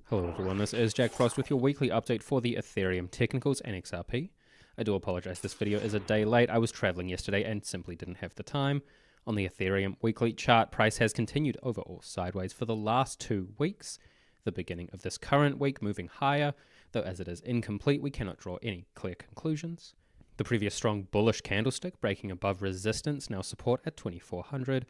Hello everyone, this is Jack Frost with your weekly update for the Ethereum Technicals and XRP. I do apologize, this video is a day late. I was traveling yesterday and simply didn't have the time. On the Ethereum weekly chart, price has continued overall sideways for the last 2 weeks. The beginning of this current week moving higher, though as it is incomplete, we cannot draw any clear conclusions. The previous strong bullish candlestick breaking above resistance, now support at 2400.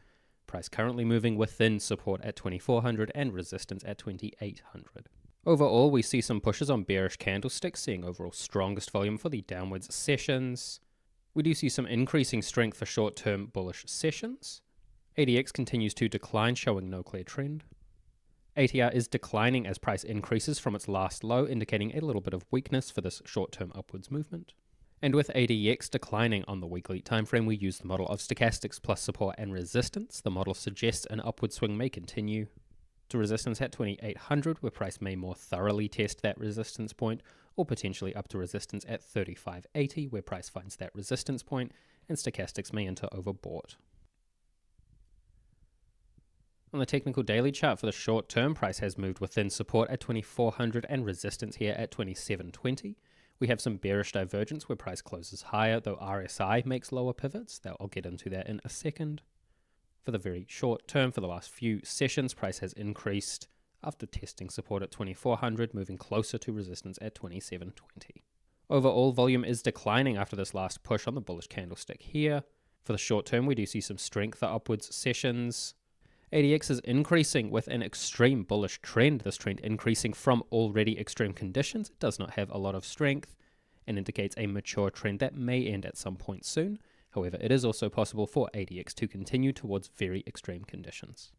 Price currently moving within support at 2400 and resistance at 2800. Overall, we see some pushes on bearish candlesticks, seeing overall strongest volume for the downwards sessions. We do see some increasing strength for short-term bullish sessions. ADX continues to decline, showing no clear trend. ATR is declining as price increases from its last low, indicating a little bit of weakness for this short-term upwards movement. And with ADX declining on the weekly timeframe, we use the model of stochastics plus support and resistance. The model suggests an upward swing may continue to resistance at 2800, where price may more thoroughly test that resistance point, or potentially up to resistance at 3580, where price finds that resistance point, and stochastics may enter overbought. On the technical daily chart for the short term, price has moved within support at 2400 and resistance here at 2720. We have some bearish divergence where price closes higher, though RSI makes lower pivots. I'll get into that in a second. For the very short term, for the last few sessions, price has increased after testing support at 2400, moving closer to resistance at 2720. Overall, volume is declining after this last push on the bullish candlestick here. For the short term, we do see some strength for upwards sessions. ADX is increasing with an extreme bullish trend, this trend increasing from already extreme conditions. It does not have a lot of strength and indicates a mature trend that may end at some point soon. However, it is also possible for ADX to continue towards very extreme conditions.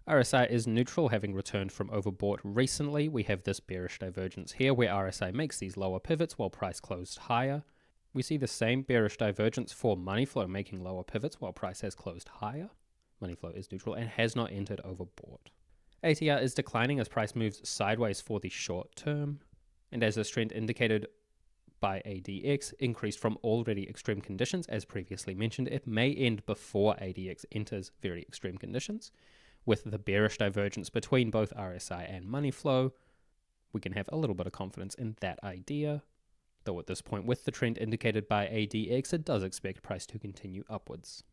RSI is neutral, having returned from overbought recently. We have this bearish divergence here where RSI makes these lower pivots while price closed higher. We see the same bearish divergence for money flow making lower pivots while price has closed higher. Money flow is neutral and has not entered overbought. ATR is declining as price moves sideways for the short term, and as this trend indicated by ADX increased from already extreme conditions, as previously mentioned, it may end before ADX enters very extreme conditions. With the bearish divergence between both RSI and money flow, we can have a little bit of confidence in that idea, though at this point with the trend indicated by ADX, it does expect price to continue upwards.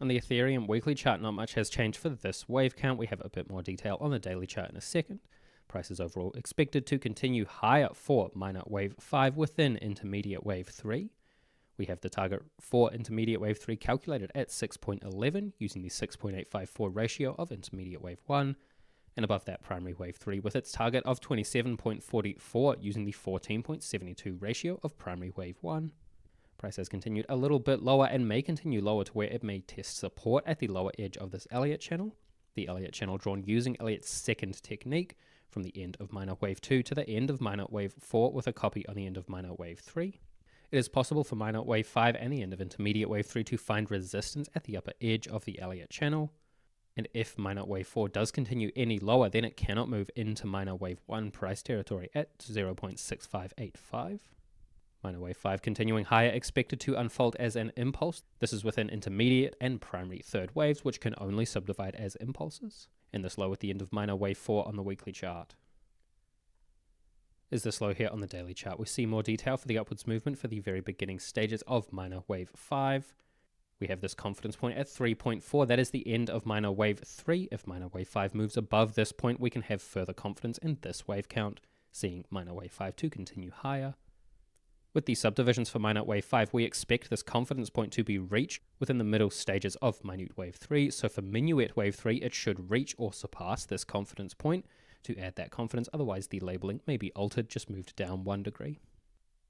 On the Ethereum weekly chart, not much has changed for this wave count. We have a bit more detail on the daily chart in a second. Price is overall expected to continue higher for minor wave 5 within intermediate wave 3. We have the target for intermediate wave 3 calculated at 6.11 using the 6.854 ratio of intermediate wave 1, and above that primary wave 3 with its target of 27.44 using the 14.72 ratio of primary wave 1. Price has continued a little bit lower and may continue lower to where it may test support at the lower edge of this Elliott channel. The Elliott channel drawn using Elliott's second technique from the end of minor wave 2 to the end of minor wave 4 with a copy on the end of minor wave 3. It is possible for minor wave 5 and the end of intermediate wave 3 to find resistance at the upper edge of the Elliott channel. And if minor wave 4 does continue any lower, then it cannot move into minor wave 1 price territory at 0.6585. Minor wave 5 continuing higher, expected to unfold as an impulse. This is within intermediate and primary third waves, which can only subdivide as impulses. And this low at the end of minor wave 4 on the weekly chart. Is this low here on the daily chart? We see more detail for the upwards movement for the very beginning stages of minor wave 5. We have this confidence point at 3.4. That is the end of minor wave 3. If minor wave 5 moves above this point, we can have further confidence in this wave count, seeing minor wave 5 to continue higher. With the subdivisions for minor wave 5, we expect this confidence point to be reached within the middle stages of minute wave 3. So for minuet wave 3, it should reach or surpass this confidence point to add that confidence. Otherwise, the labeling may be altered, just moved down 1 degree.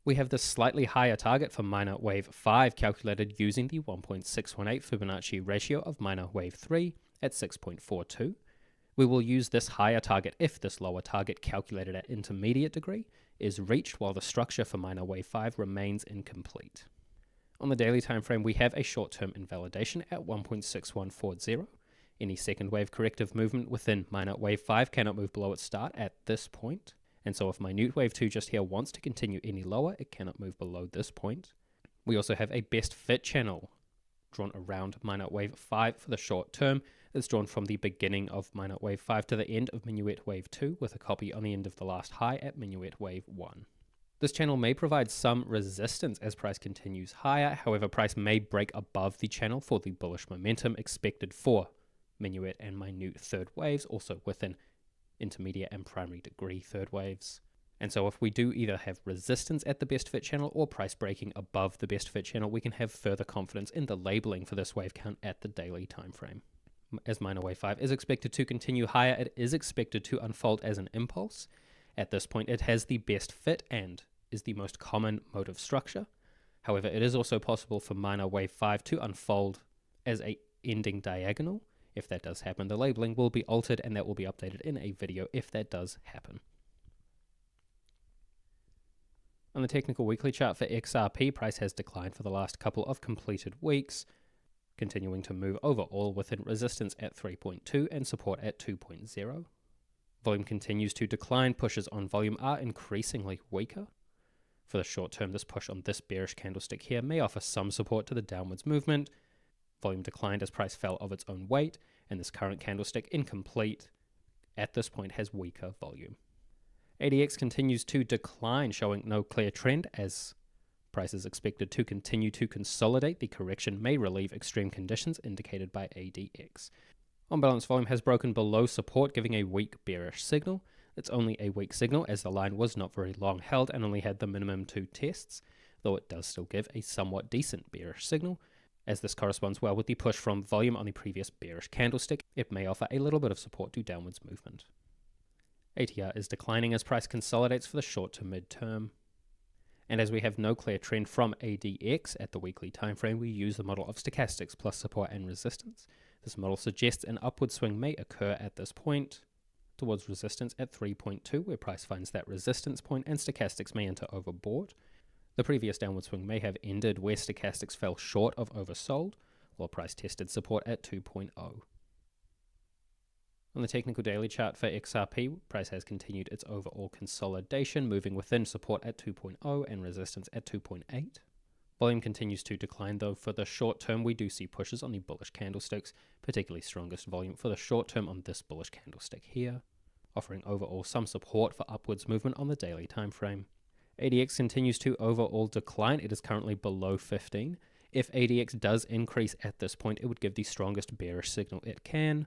We have this slightly higher target for minor wave 5 calculated using the 1.618 Fibonacci ratio of minor wave 3 at 6.42. We will use this higher target if this lower target calculated at intermediate degree is reached while the structure for minor wave 5 remains incomplete. On the daily time frame, we have a short-term invalidation at 1.6140. Any second wave corrective movement within minor wave 5 cannot move below its start at this point. And so if minute wave 2 just here wants to continue any lower, it cannot move below this point. We also have a best fit channel drawn around minor wave 5 for the short term. It's drawn from the beginning of minor wave 5 to the end of minuet wave 2 with a copy on the end of the last high at minuet wave 1. This channel may provide some resistance as price continues higher, however price may break above the channel for the bullish momentum expected for minuet and minute third waves, also within intermediate and primary degree third waves. And so if we do either have resistance at the best fit channel or price breaking above the best fit channel, we can have further confidence in the labeling for this wave count at the daily time frame. As minor wave 5 is expected to continue higher, it is expected to unfold as an impulse. At this point, it has the best fit and is the most common mode of structure. However, it is also possible for minor wave 5 to unfold as a ending diagonal. If that does happen, the labeling will be altered and that will be updated in a video if that does happen. On the technical weekly chart for XRP, price has declined for the last couple of completed weeks, continuing to move overall within resistance at 3.2 and support at 2.0. Volume continues to decline, pushes on volume are increasingly weaker. For the short term, this push on this bearish candlestick here may offer some support to the downwards movement. Volume declined as price fell of its own weight, and this current candlestick, incomplete, at this point has weaker volume. ADX continues to decline, showing no clear trend as price is expected to continue to consolidate. The correction may relieve extreme conditions indicated by ADX. On balance, volume has broken below support, giving a weak bearish signal. It's only a weak signal as the line was not very long held and only had the minimum 2 tests, though it does still give a somewhat decent bearish signal. As this corresponds well with the push from volume on the previous bearish candlestick, it may offer a little bit of support to downwards movement. ATR is declining as price consolidates for the short to mid-term. And as we have no clear trend from ADX at the weekly time frame, we use the model of stochastics plus support and resistance. This model suggests an upward swing may occur at this point towards resistance at 3.2, where price finds that resistance point and stochastics may enter overbought. The previous downward swing may have ended where stochastics fell short of oversold, while price tested support at 2.0. On the technical daily chart for XRP, price has continued its overall consolidation, moving within support at 2.0 and resistance at 2.8. Volume continues to decline, though for the short term we do see pushes on the bullish candlesticks, particularly strongest volume for the short term on this bullish candlestick here, offering overall some support for upwards movement on the daily time frame. ADX continues to overall decline. It is currently below 15. If ADX does increase at this point, it would give the strongest bearish signal it can.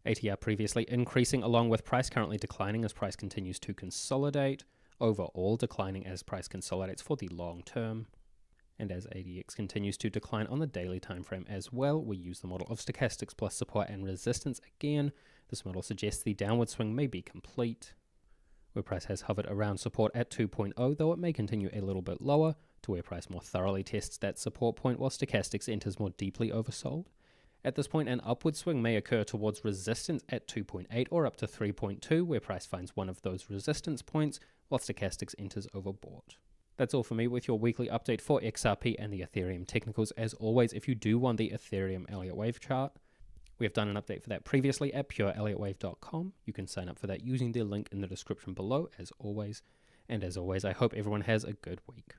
ATR previously increasing along with price, currently declining as price continues to consolidate, overall declining as price consolidates for the long term. And as ADX continues to decline on the daily time frame as well, we use the model of stochastics plus support and resistance again. This model suggests the downward swing may be complete, where price has hovered around support at 2.0, though it may continue a little bit lower to where price more thoroughly tests that support point while stochastics enters more deeply oversold. At this point, an upward swing may occur towards resistance at 2.8 or up to 3.2, where price finds one of those resistance points, while stochastics enters overbought. That's all for me with your weekly update for XRP and the Ethereum Technicals. As always, if you do want the Ethereum Elliott Wave chart, we have done an update for that previously at pureelliottwave.com. You can sign up for that using the link in the description below, as always. And as always, I hope everyone has a good week.